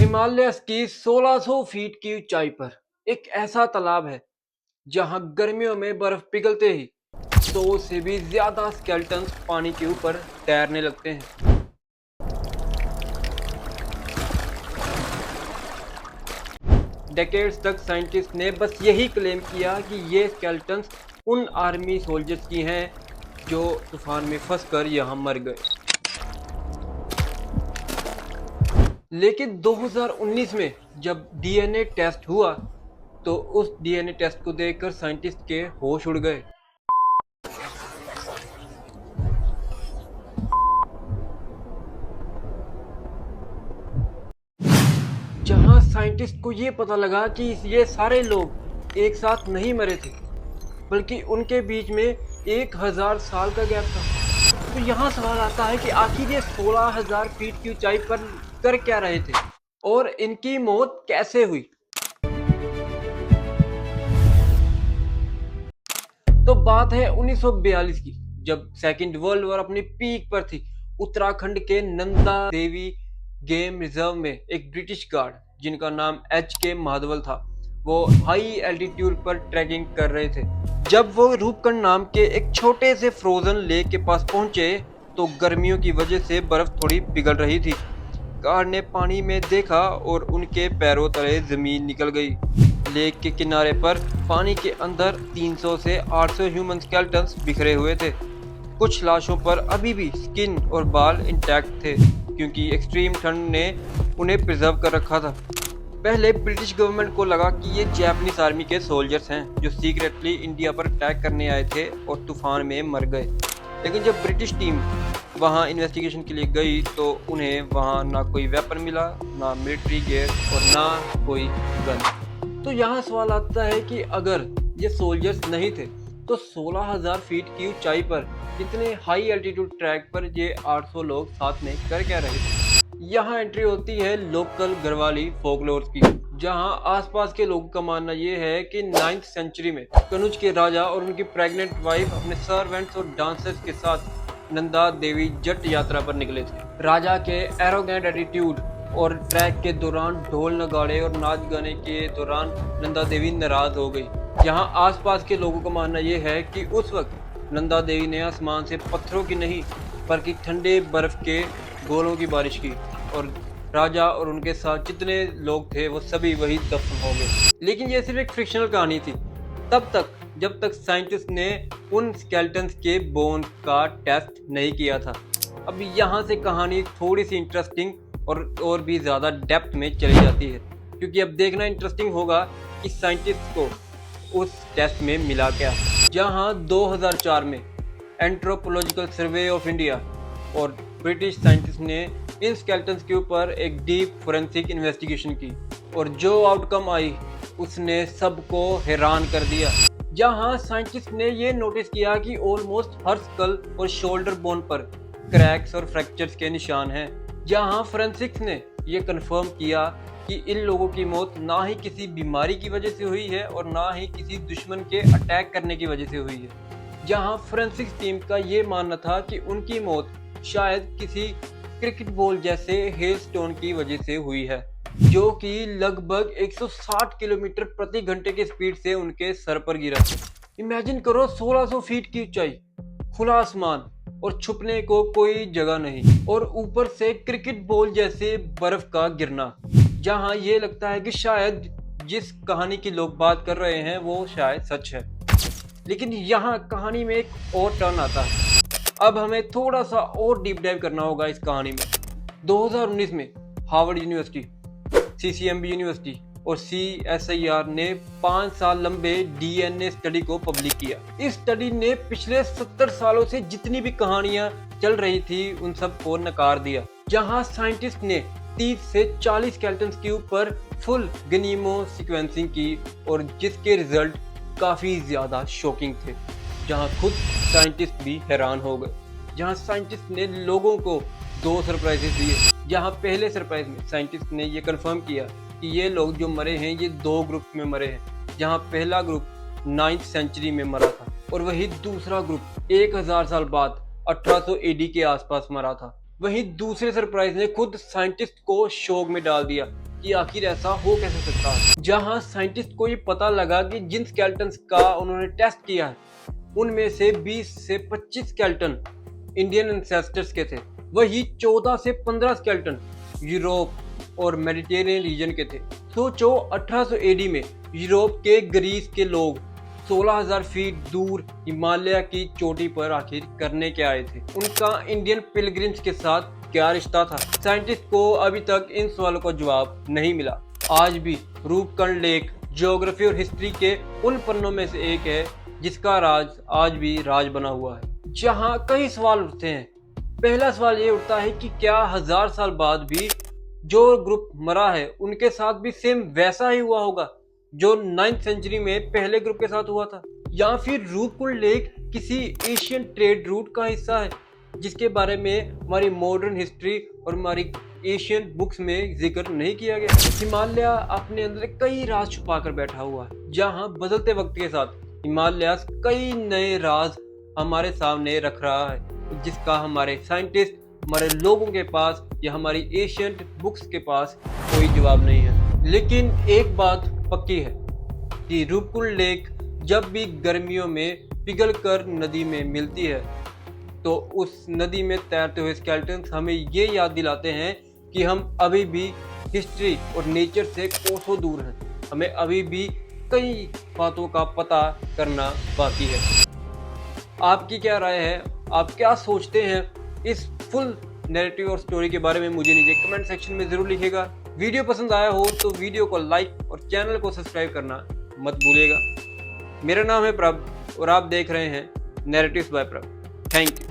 Himalayas की 1600 feet की ऊंचाई पर एक ऐसा तालाब है जहां गर्मियों में बर्फ पिघलते ही 100 से भी ज्यादा स्केल्टन्स पानी के ऊपर तैरने लगते हैं। डेकेड्स तक साइंटिस्ट ने बस यही क्लेम किया कि ये स्केल्टन्स उन आर्मी सोल्जर्स की हैं जो तूफान में फंसकर यहां मर गए। लेकिन 2019 में जब डीएनए टेस्ट हुआ तो उस डीएनए टेस्ट को देखकर साइंटिस्ट के होश उड़ गए। जहां साइंटिस्ट को ये पता लगा कि ये सारे लोग एक साथ नहीं मरे थे, बल्कि उनके बीच में 1000 साल का गैप था। तो यहाँ सवाल आता है कि आखिर ये 16,000 फीट की ऊंचाई पर कर क्या रहे थे और इनकी मौत कैसे हुई। तो बात है 1942 की, जब सेकेंड वर्ल्ड वॉर अपनी पीक पर थी। उत्तराखंड के नंदा देवी गेम रिजर्व में एक ब्रिटिश गार्ड जिनका नाम HK माधवल था, वो हाई एल्टीट्यूड पर ट्रैकिंग कर रहे थे। जब वो रूपकुंड नाम के एक छोटे से फ्रोजन लेक के पास पहुंचे तो गर्मियों की वजह से बर्फ थोड़ी पिघल रही थी। गार्ड ने पानी में देखा और उनके पैरों तले जमीन निकल गई। लेक के किनारे पर पानी के अंदर 300 से 800 ह्यूमन स्केल्टन्स बिखरे हुए थे। कुछ लाशों पर अभी भी स्किन और बाल इंटैक्ट थे क्योंकि एक्सट्रीम ठंड ने उन्हें प्रिजर्व कर रखा था। पहले ब्रिटिश गवर्नमेंट को लगा कि ये जापानीज आर्मी के सोल्जर्स हैं जो सीक्रेटली इंडिया पर अटैक करने आए थे और तूफान में मर गए। लेकिन जब ब्रिटिश टीम वहाँ इन्वेस्टिगेशन के लिए गई तो उन्हें वहाँ ना कोई वेपन मिला, ना मिलिट्री गियर और ना कोई गन। तो यहाँ सवाल आता है कि अगर ये सोल्जर्स नहीं थे तो 16,000 फीट की ऊंचाई पर इतने हाई एल्टीट्यूड ट्रैक पर ये 800 लोग साथ में कर क्या रहे थे। यहाँ एंट्री होती है लोकल गढ़वाली फोकलोर्स की, जहाँ आसपास के लोगों का मानना ये है कि 9th सेंचुरी में कनुज के राजा और उनकी प्रेग्नेंट वाइफ अपने सर्वेंट्स और डांसर्स के साथ नंदा देवी जट यात्रा पर निकले थे। राजा के एरोगेंट एटीट्यूड और ट्रैक के दौरान ढोल नगाड़े और नाच गाने के दौरान नंदा देवी नाराज हो गई। यहाँ आसपास के लोगों का मानना यह है कि उस वक्त नंदा देवी ने आसमान से पत्थरों की नहीं बल्कि ठंडे बर्फ के गोलों की बारिश की और राजा और उनके साथ जितने लोग थे वो सभी वही दफन हो गए। लेकिन ये सिर्फ एक फ्रिक्शनल कहानी थी तब तक जब तक साइंटिस्ट ने उन स्केल्टन्स के बोन्स का टेस्ट नहीं किया था। अब यहाँ से कहानी थोड़ी सी इंटरेस्टिंग और भी ज़्यादा डेप्थ में चली जाती है, क्योंकि अब देखना इंटरेस्टिंग होगा कि साइंटिस्ट को उस टेस्ट में मिला क्या। जहाँ 2004 में एंथ्रोपोलॉजिकल सर्वे ऑफ इंडिया और ब्रिटिश साइंटिस्ट ने इन स्केल्टन्स के ऊपर एक डीप फोरेंसिक इन्वेस्टिगेशन की और जो आउटकम आई उसने सबको हैरान कर दिया। जहां साइंटिस्ट ने ये नोटिस किया कि ऑलमोस्ट हर स्कल और शोल्डर बोन पर क्रैक्स और फ्रैक्चर्स के निशान हैं। जहां फोरेंसिक्स ने ये कंफर्म किया कि इन लोगों की मौत ना ही किसी बीमारी की वजह से हुई है और ना ही किसी दुश्मन के अटैक करने की वजह से हुई है। जहां फोरेंसिक्स टीम का ये मानना था कि उनकी मौत शायद किसी क्रिकेट बॉल जैसे हेल स्टोन की वजह से हुई है, जो कि लगभग 160 किलोमीटर प्रति घंटे की स्पीड से उनके सर पर गिरा। इमेजिन करो 1600 फीट की ऊंचाई, खुला आसमान और छुपने को कोई जगह नहीं और ऊपर से क्रिकेट बॉल जैसे बर्फ का गिरना। जहां ये लगता है कि शायद जिस कहानी की लोग बात कर रहे हैं वो शायद सच है। लेकिन यहाँ कहानी में एक और टर्न आता है। अब हमें थोड़ा सा और डीप डाइव करना होगा इस कहानी में। 2019 में हार्वर्ड यूनिवर्सिटी, CCMB यूनिवर्सिटी और CSIR ने 5 साल लंबे DNA स्टडी को पब्लिक किया। इस स्टडी ने पिछले 70 सालों से जितनी भी कहानियां चल रही थी उन सब को नकार दिया। जहां साइंटिस्ट ने 30 से 40 स्केल्टन्स के ऊपर फुल गनीमो सीक्वेंसिंग की और जिसके रिजल्ट काफी ज्यादा शॉकिंग थे। जहां खुद साइंटिस्ट भी हैरान हो गए। जहां साइंटिस्ट ने लोगों को 2 सरप्राइजेस दिए। जहां पहले सरप्राइज में साइंटिस्ट ने ये कंफर्म किया कि ये लोग जो मरे हैं ये 2 ग्रुप में मरे हैं। जहां पहला ग्रुप 9th सेंचुरी में मरा था और वही दूसरा ग्रुप 1000 साल बाद 1800 AD के आसपास मरा था। वहीं दूसरे सरप्राइज ने खुद साइंटिस्ट को शॉक में डाल दिया कि आखिर ऐसा हो कैसे सकता है। जहां साइंटिस्ट को ये पता लगा कि जिन स्केलेटन्स का उन्होंने टेस्ट किया है उनमें से 20 से 25 स्केलेटन इंडियन एंसेस्टर्स के थे, वही 14 से 15 स्केलेटन यूरोप और मेडिटेरियन रीजन के थे। सोचो 1800 एडी में यूरोप के ग्रीस के लोग 16,000 फीट दूर हिमालय की चोटी पर आखिर करने के आए थे। उनका इंडियन पिलग्रिम्स के साथ क्या रिश्ता था? साइंटिस्ट को अभी तक इन सवालों का जवाब नहीं मिला। आज भी रूपकुंड लेक ज्योग्राफी और हिस्ट्री के उन पन्नों में से एक है जिसका राज आज भी राज बना हुआ है। जहां कई सवाल उठते हैं। पहला सवाल ये उठता है कि क्या 1000 साल बाद भी जो ग्रुप मरा है उनके साथ भी सेम वैसा ही हुआ होगा जो 9th सेंचुरी में पहले ग्रुप के साथ हुआ था, या फिर रूपकुंड लेक किसी एशियन ट्रेड रूट का हिस्सा है जिसके बारे में हमारी मॉडर्न हिस्ट्री और हमारी एशियन बुक्स में जिक्र नहीं किया गया। हिमालय अपने अंदर कई राज छुपा कर बैठा हुआ है, जहां बदलते वक्त के साथ हिमालय कई नए राज हमारे सामने रख रहा है जिसका हमारे साइंटिस्ट, हमारे लोगों के पास या हमारी एशियंट बुक्स के पास कोई जवाब नहीं है। लेकिन एक बात पक्की है कि रूपकुंड लेक जब भी गर्मियों में पिघलकर नदी में मिलती है तो उस नदी में तैरते हुए स्केलेटन्स हमें ये याद दिलाते हैं कि हम अभी भी हिस्ट्री और नेचर से कोसों दूर हैं। हमें अभी भी कई बातों का पता करना बाकी है। आपकी क्या राय है? आप क्या सोचते हैं इस फुल नैरेटिव और स्टोरी के बारे में? मुझे नीचे कमेंट सेक्शन में ज़रूर लिखिएगा। वीडियो पसंद आया हो तो वीडियो को लाइक और चैनल को सब्सक्राइब करना मत भूलिएगा। मेरा नाम है प्रभ और आप देख रहे हैं नैरेटिव्स बाय प्रभ। Thank you.